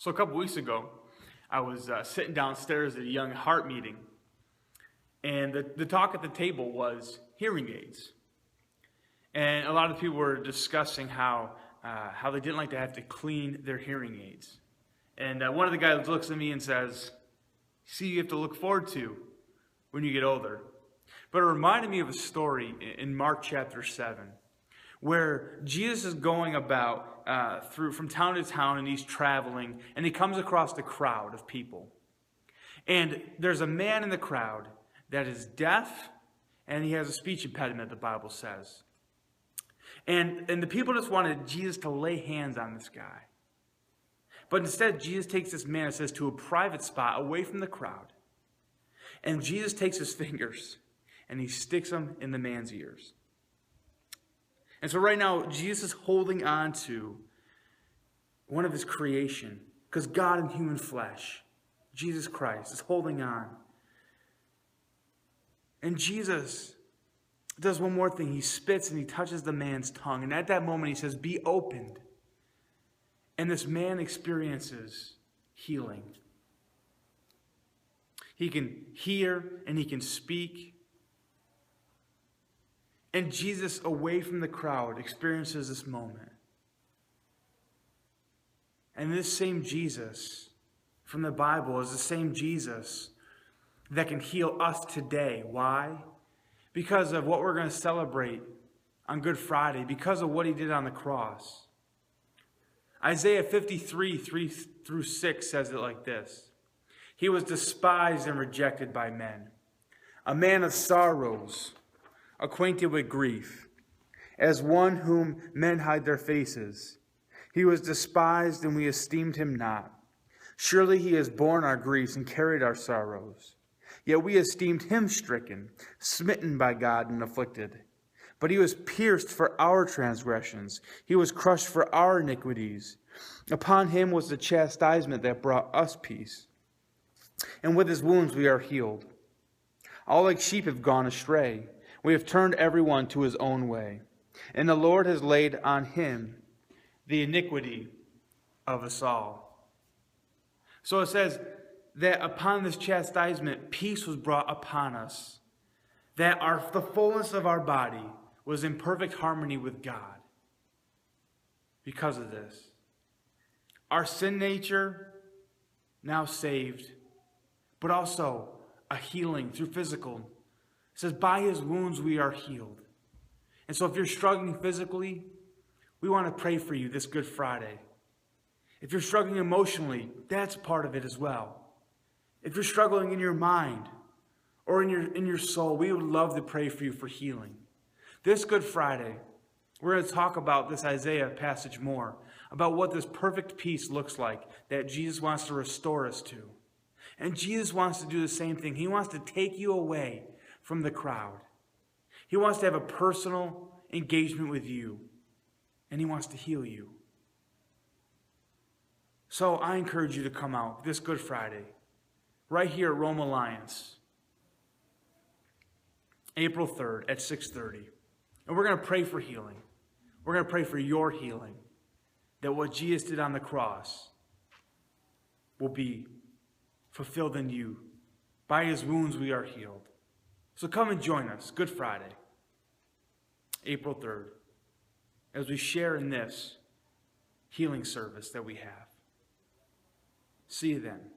So a couple weeks ago, I was sitting downstairs at a young heart meeting, and the talk at the table was hearing aids. And a lot of people were discussing how they didn't like to have to clean their hearing aids. And one of the guys looks at me and says, "See, you have to look forward to when you get older." But it reminded me of a story in Mark chapter 7, where Jesus is going about from town to town, and he's traveling, and he comes across a crowd of people. And there's a man in the crowd that is deaf, and he has a speech impediment, the Bible says. And the people just wanted Jesus to lay hands on this guy. But instead, Jesus takes this man, it says, to a private spot away from the crowd. And Jesus takes his fingers and he sticks them in the man's ears. And so right now, Jesus is holding on to one of his creation, because God in human flesh, Jesus Christ, is holding on. And Jesus does one more thing. He spits and he touches the man's tongue. And at that moment, he says, "Be opened." And this man experiences healing. He can hear and he can speak. And Jesus, away from the crowd, experiences this moment. And this same Jesus from the Bible is the same Jesus that can heal us today. Why? Because of what we're going to celebrate on Good Friday, because of what he did on the cross. Isaiah 53, 3-6 says it like this: "He was despised and rejected by men, a man of sorrows, acquainted with grief, as one whom men hide their faces. He was despised, and we esteemed him not. Surely he has borne our griefs and carried our sorrows. Yet we esteemed him stricken, smitten by God, and afflicted. But he was pierced for our transgressions. He was crushed for our iniquities. Upon him was the chastisement that brought us peace. And with his wounds we are healed. All like sheep have gone astray. We have turned everyone to his own way. And the Lord has laid on him the iniquity of us all." So it says that upon this chastisement, peace was brought upon us. That the fullness of our body was in perfect harmony with God because of this. Our sin nature, now saved, but also a healing through physical. It says, by his wounds we are healed. And so if you're struggling physically, we want to pray for you this Good Friday. If you're struggling emotionally, that's part of it as well. If you're struggling in your mind or in your soul, we would love to pray for you for healing. This Good Friday, we're going to talk about this Isaiah passage more, about what this perfect peace looks like that Jesus wants to restore us to. And Jesus wants to do the same thing. He wants to take you away from the crowd. He wants to have a personal engagement with you, and he wants to heal you. So I encourage you to come out this Good Friday, right here at Rome Alliance, April 3rd at 6:30. And we're going to pray for healing. We're going to pray for your healing, that what Jesus did on the cross will be fulfilled in you. By his wounds we are healed. So come and join us, Good Friday, April 3rd, as we share in this healing service that we have. See you then.